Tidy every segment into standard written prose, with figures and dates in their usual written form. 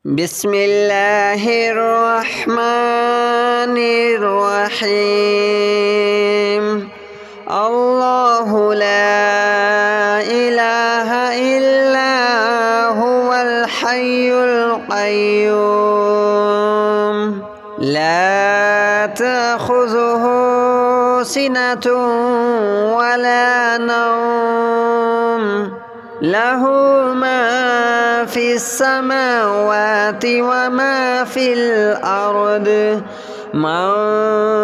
بسم الله الرحمن الرحيم. الله لا إله إلا هو الحي القيوم لا تأخذه سنة ولا نوم له ما في السماوات وما في الأرض من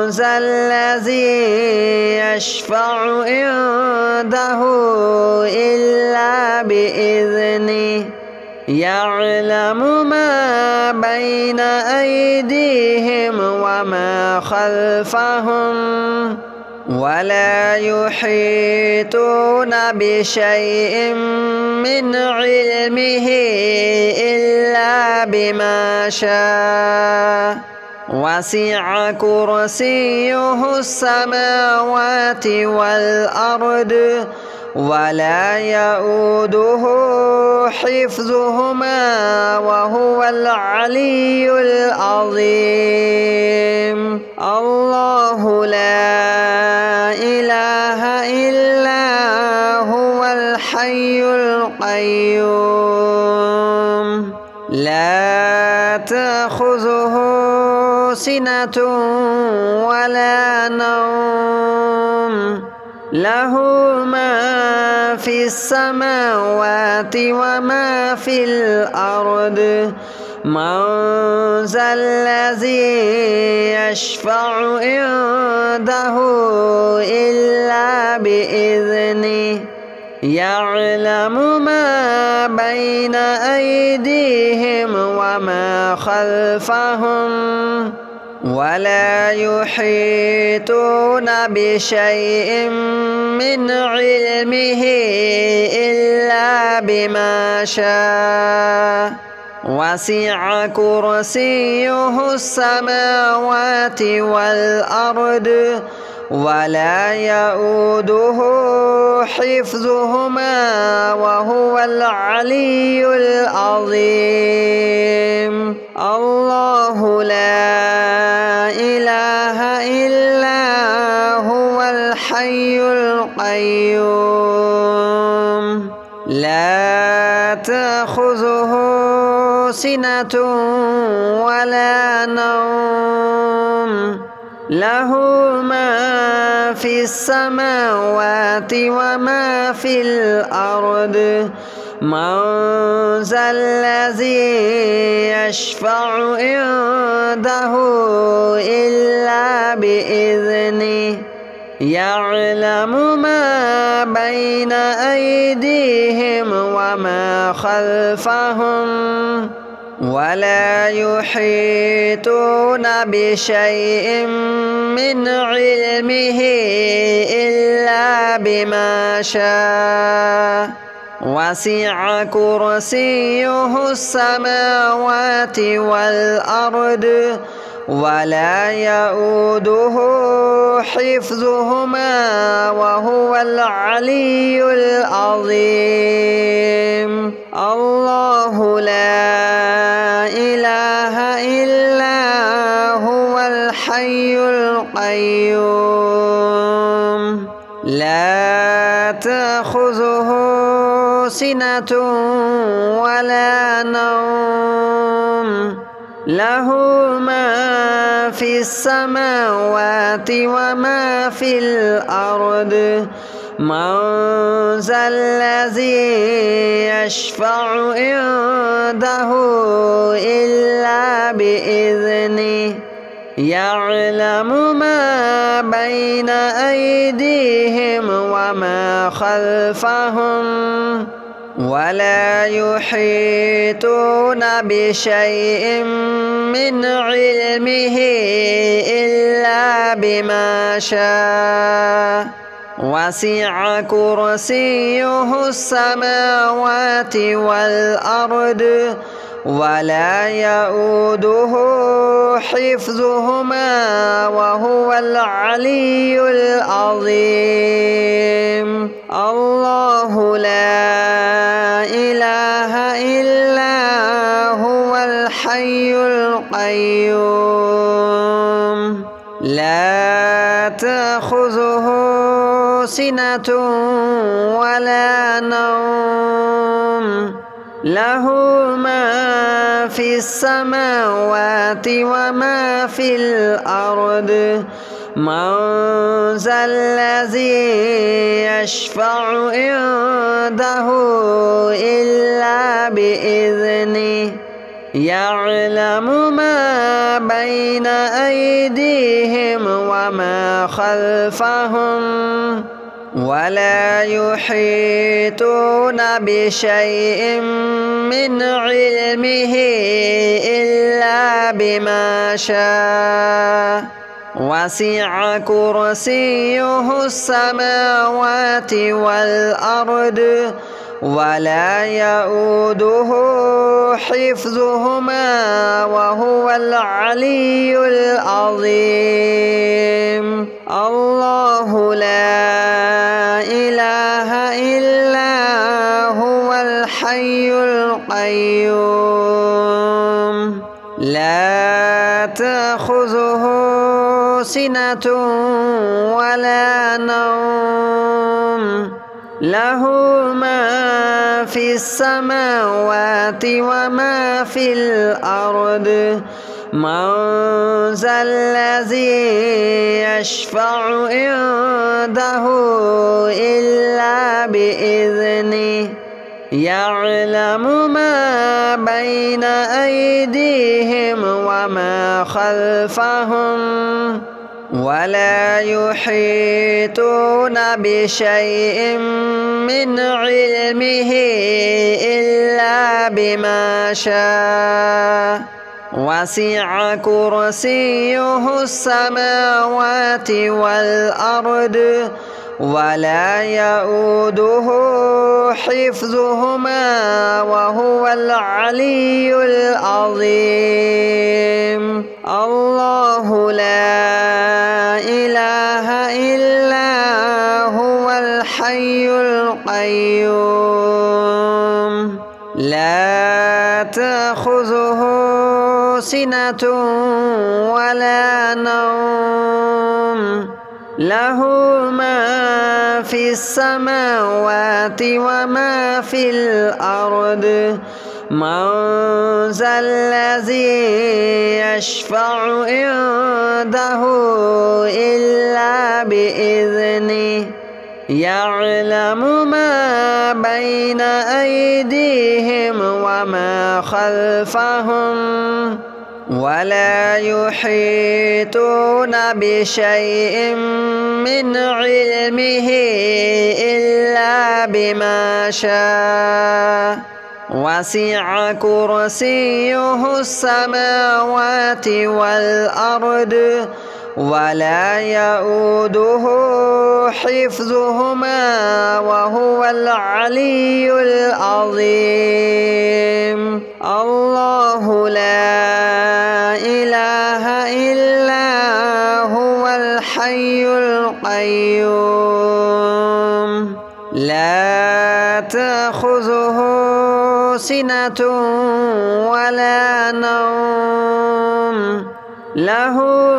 ذا الذي يشفع عنده إلا بإذنه يعلم ما بين أيديهم وما خلفهم ولا يحيطون بشيء من علمه إلا بما شاء وسع كرسيه السماوات والأرض ولا يؤوده حفظهما وهو العلي العظيم. الله لا إله إلا هو الحي القيوم لا تأخذه سنة ولا نوم له ما في السماوات وما في الأرض من ذا الذي يشفع عنده إلا بإذنه يعلم ما بين أيديهم وما خلفهم ولا يحيطون بشيء من علمه إلا بما شاء وسع كرسيه السماوات والأرض ولا يؤوده حفظهما وهو العلي العظيم. الله لا إله إلا هو الحي القيوم لا تأخذه سنة ولا نوم له ما في السماوات وما في الأرض من ذا الذي يشفع عنده إلا بإذنه يعلم ما بين أيديهم وما خلفهم ولا يحيطون بشيء من علمه إلا بما شاء وسع كرسيه السماوات والأرض ولا يؤوده حفظهما وهو العلي العظيم. الله لا إله إلا هو الحي القيوم لا تأخذه سنة ولا نوم له ما في السماوات وما في الأرض من ذا الذي يشفع عنده إلا بإذنه يعلم ما بين أيديهم وما خلفهم ولا يحيطون بشيء من علمه إلا بما شاء وسع كرسيه السماوات والأرض ولا يؤوده حفظهما وهو العلي العظيم. الله لا إله إلا هو الحي القيوم لا تأخذه سنة ولا نوم له ما في السماوات وما في الأرض من ذا الذي يشفع عنده إلا بإذنه يعلم ما بين أيديهم وما خلفهم ولا يحيطون بشيء من علمه إلا بما شاء وسع كرسيه السماوات والأرض ولا يؤوده حفظهما وهو العلي العظيم الله لا إله إلا هو الحي القيوم لا تأخذه سنة ولا نوم له ما في السماوات وما في الأرض من ذا الذي يشفع عنده إلا بإذنه يعلم ما بين أيديهم وما خلفهم ولا يحيطون بشيء من علمه إلا بما شاء وسع كرسيه السماوات والأرض ولا يؤوده حفظهما وهو العلي العظيم الله لا إله إلا هو الحي القيوم لا تأخذه سنة ولا نوم له ما في السماوات وما في الأرض من ذا الذي يشفع عنده إلا بإذنه يعلم ما بين أيديهم وما خلفهم ولا يحيطون بشيء من علمه إلا بما شاء وسع كرسيه السماوات والأرض ولا يؤوده حفظهما وهو العلي العظيم الله لا إله إلا هو الحي القيوم لا تأخذه سنة ولا نوم له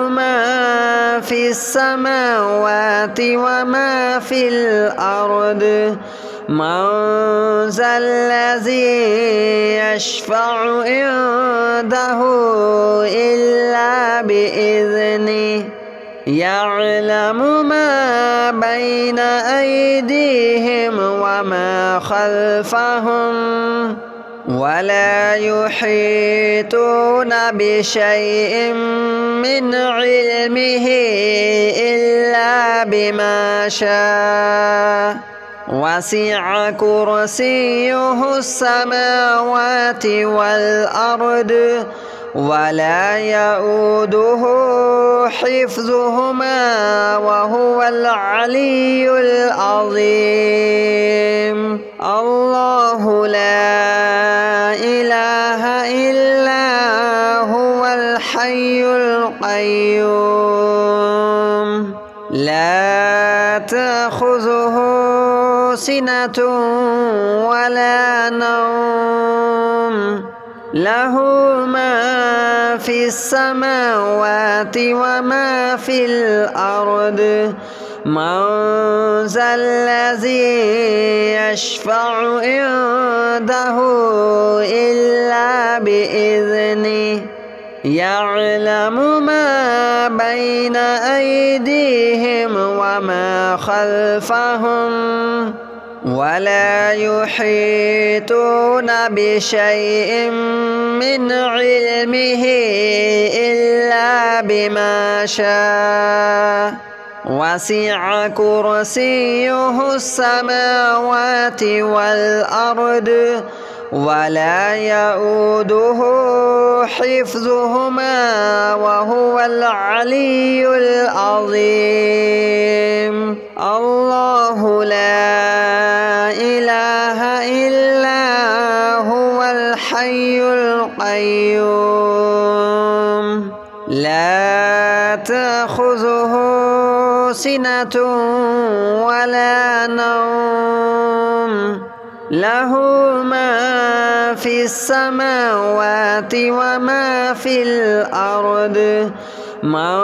ما في السماوات وما في الأرض من ذا الذي يشفع عنده إلا بإذنه يعلم ما بين أيديهم وما خلفهم ولا يحيطون بشيء من علمه إلا بما شاء وسع كرسيه السماوات والأرض ولا يؤوده حفظهما وهو العلي العظيم الله لا إله إلا هو الحي القيوم لا تأخذه سنة ولا نوم له ما في السماوات وما في الأرض من ذا الذي يشفع عنده إلا بإذنه يعلم ما بين أيديهم وما خلفهم ولا يحيطون بشيء من علمه إلا بما شاء وسع كرسيه السماوات والأرض ولا يؤوده حفظهما وهو العلي العظيم الله لا إله إلا هو الحي القيوم لا تأخذه سنة ولا نوم له ما في السماوات وما في الأرض من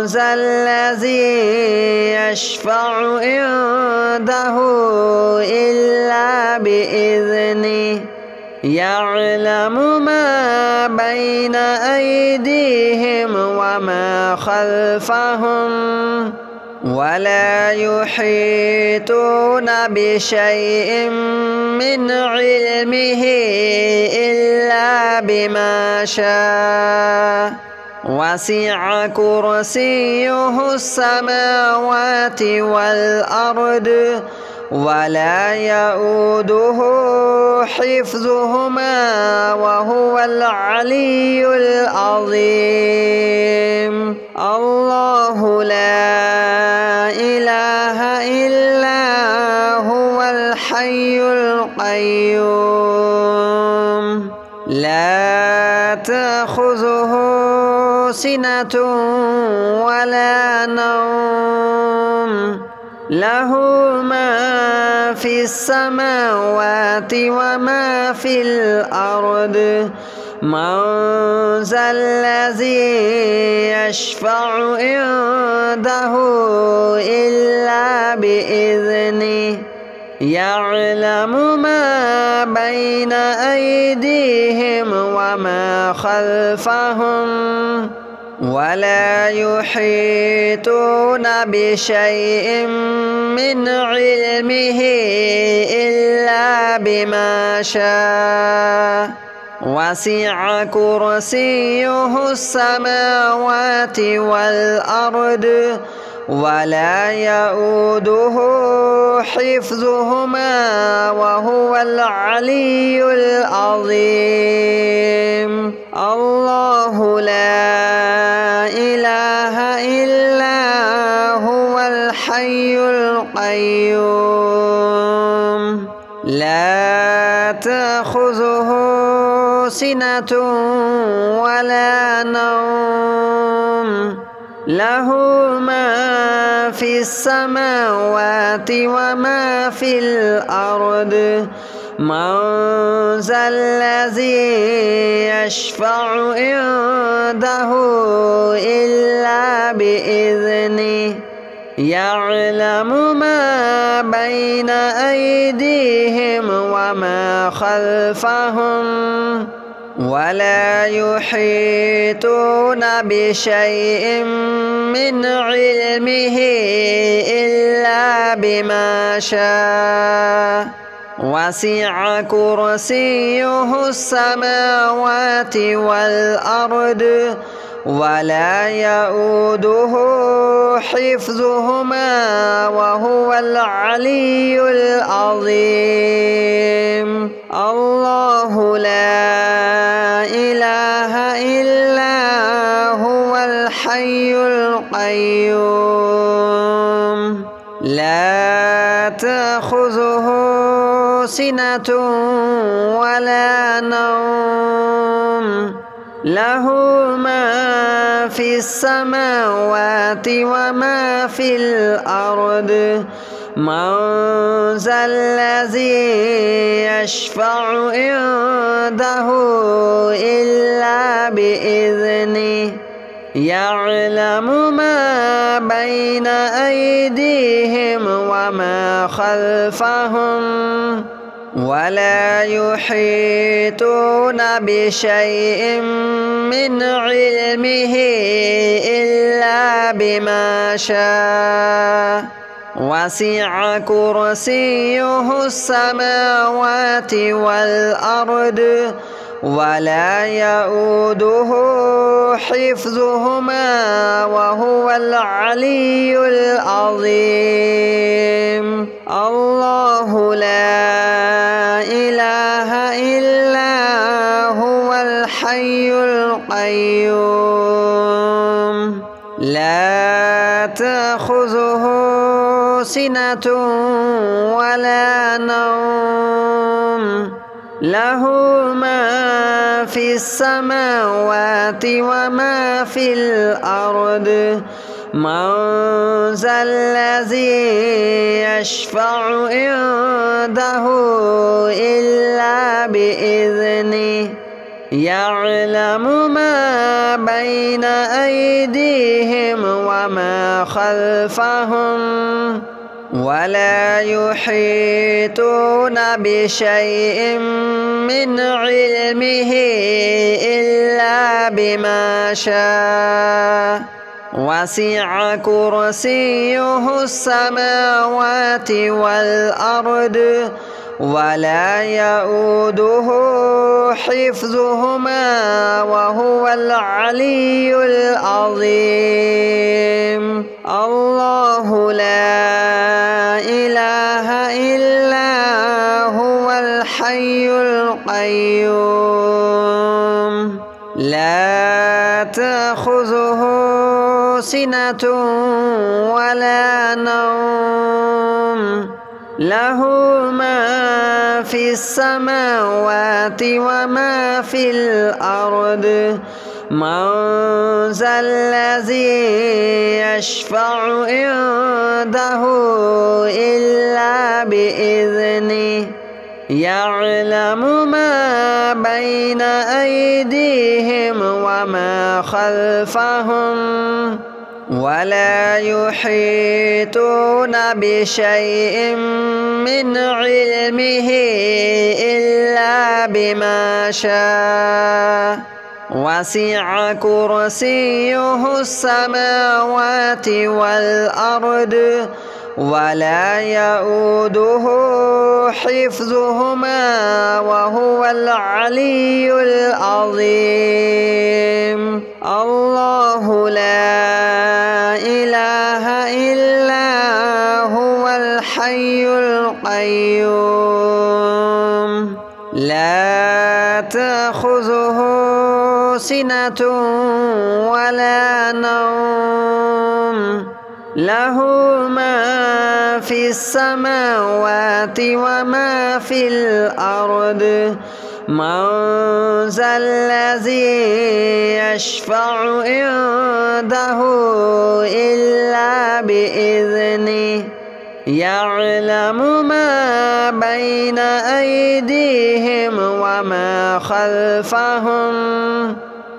ذا الذي يشفع عنده إلا بإذنه يعلم ما بين أيديهم وما خلفهم ولا يحيطون بشيء من علمه إلا بما شاء وسع كرسيه السماوات والأرض ولا يؤوده حفظهما وهو العلي العظيم الله لا إله إلا هو الحي القيوم لا تأخذه سنة ولا نوم له ما في السماوات وما في الأرض من ذا الذي يشفع عنده إلا بإذنه يعلم ما بين أيديهم وما خلفهم ولا يحيطون بشيء من علمه إلا بما شاء وسع كرسيه السماوات والأرض ولا يؤوده حفظهما وهو العلي العظيم الله لا إله إلا هو الحي القيوم لا تأخذه سنة ولا نوم له ما في السماوات وما في الأرض من ذا الذي يشفع عنده إلا بإذنه يعلم ما بين أيديهم وما خلفهم ولا يحيطون بشيء من علمه إلا بما شاء وسع كرسيه السماوات والأرض ولا يؤوده حفظهما وهو العلي العظيم الله لا إله إلا هو الحي القيوم لا تأخذه سنة ولا نوم له ما في السماوات وما في الأرض من ذا الذي يشفع عنده إلا بإذنه يعلم ما بين أيديهم وما خلفهم ولا يحيطون بشيء من علمه إلا بما شاء وسع كرسيه السماوات والأرض ولا يؤوده حفظهما وهو العلي العظيم. الله لا إله إلا هو الحي القيوم لا تأخذه سنة ولا نوم له ما في السماوات وما في الأرض من ذا الذي يشفع عنده إلا بإذنه يعلم ما بين أيديهم وما خلفهم ولا يحيطون بشيء من علمه إلا بما شاء وسع كرسيه السماوات والأرض ولا يؤوده حفظهما وهو العلي العظيم. الله لا إله إلا هو الحي القيوم لا تأخذه سنة ولا نوم له ما في السماوات وما في الأرض من ذا الذي يشفع عنده إلا بإذنه يعلم ما بين أيديهم وما خلفهم ولا يحيطون بشيء من علمه إلا بما شاء وسع كرسيه السماوات والأرض ولا يؤوده حفظهما وهو العلي العظيم. الله لا إله إلا هو الحي القيوم لا تأخذه سنة ولا نوم له ما في السماوات وما في الأرض من ذا الذي يشفع عنده إلا بإذنه يعلم ما بين أيديهم وما خلفهم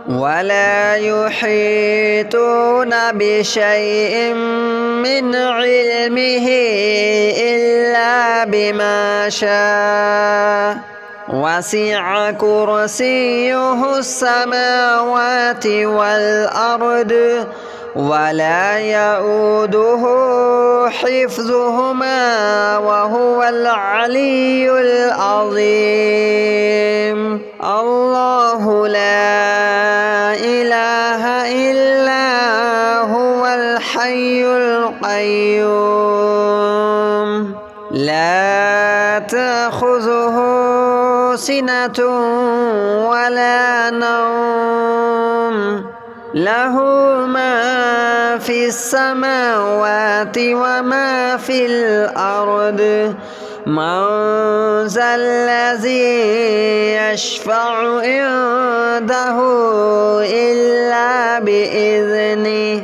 ولا يحيطون بشيء من علمه إلا بما شاء وسع كرسيه السماوات والأرض ولا يؤوده حفظهما وهو العلي العظيم. الله لا إله إلا هو الحي القيوم لا تأخذه سنة ولا نوم له ما في السماوات وما في الأرض من ذا الذي يشفع عنده إلا بإذنه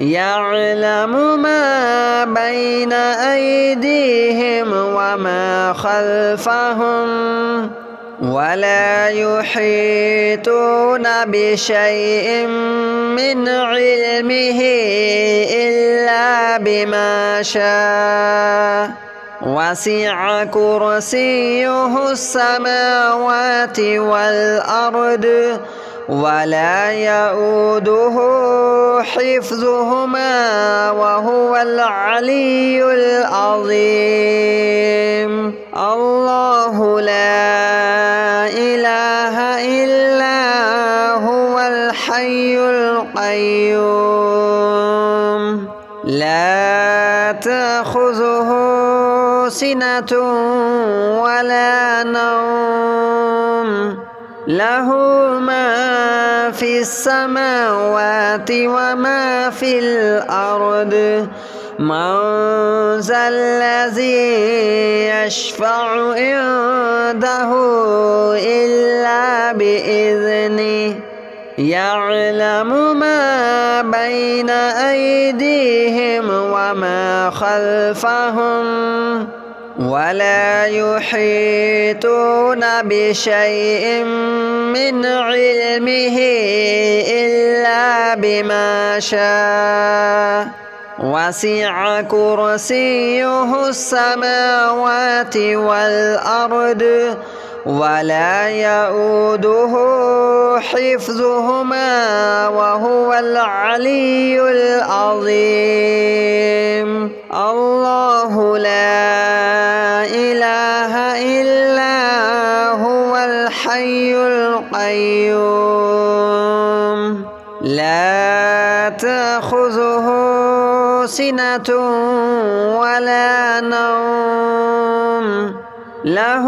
يعلم ما بين أيديهم وما خلفهم ولا يحيطون بشيء من علمه إلا بما شاء وسع كرسيه السماوات والأرض ولا يؤوده حفظهما وهو العلي العظيم. الله لا إله إلا هو الحي القيوم لا تأخذه سنة ولا نوم له ما في السماوات وما في الأرض من ذا الذي يشفع عنده إلا بإذنه يعلم ما بين أيديهم وما خلفهم ولا يحيطون بشيء من علمه إلا بما شاء وسع كرسيه السماوات والأرض ولا يؤوده حفظهما وهو العلي العظيم. الله لا إله إلا هو الحي القيوم لا تأخذه سنة ولا نوم له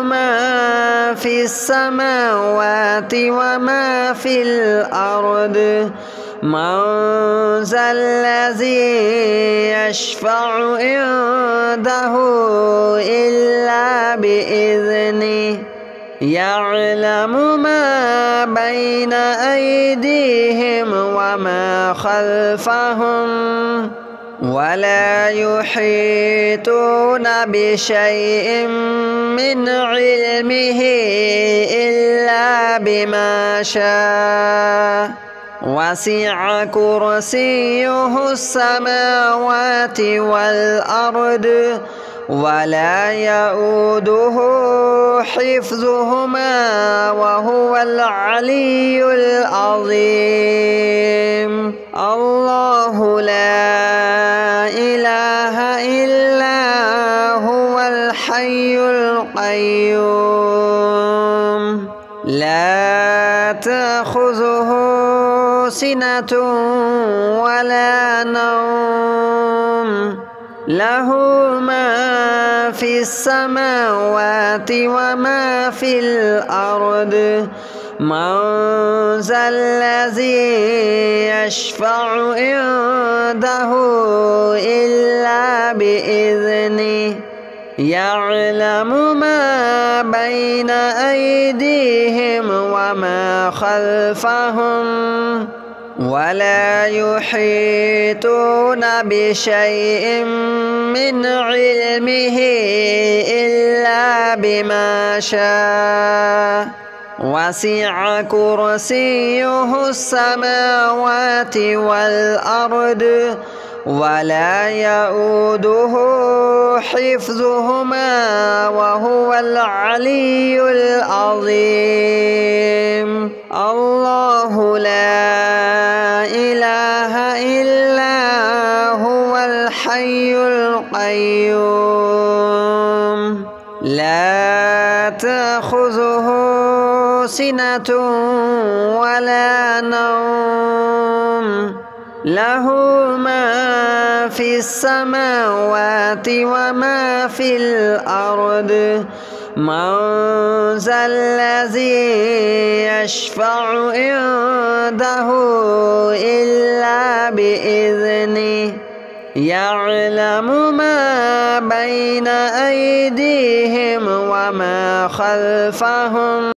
ما في السماوات وما في الأرض من ذا الذي يشفع عنده إلا بإذنه يعلم ما بين أيديهم وما خلفهم ولا يحيطون بشيء من علمه إلا بما شاء وسع كرسيه السماوات والأرض ولا يؤوده حفظهما وهو العلي العظيم. الله لا إله إلا هو الحي القيوم لا تأخذه سنة ولا نوم له ما في السماوات وما في الأرض من ذا الذي يشفع عنده إلا بإذنه يعلم ما بين أيديهم وما خلفهم ولا يحيطون بشيء من علمه إلا بما شاء وسع كرسيه السماوات والأرض ولا يؤوده حفظهما وهو العلي العظيم. الله لا إله إلا هو الحي القيوم لا تأخذه سنة ولا نوم له ما في السماوات وما في الأرض من ذا الذي يشفع عنده إلا بإذنه يعلم ما بين أيديهم وما خلفهم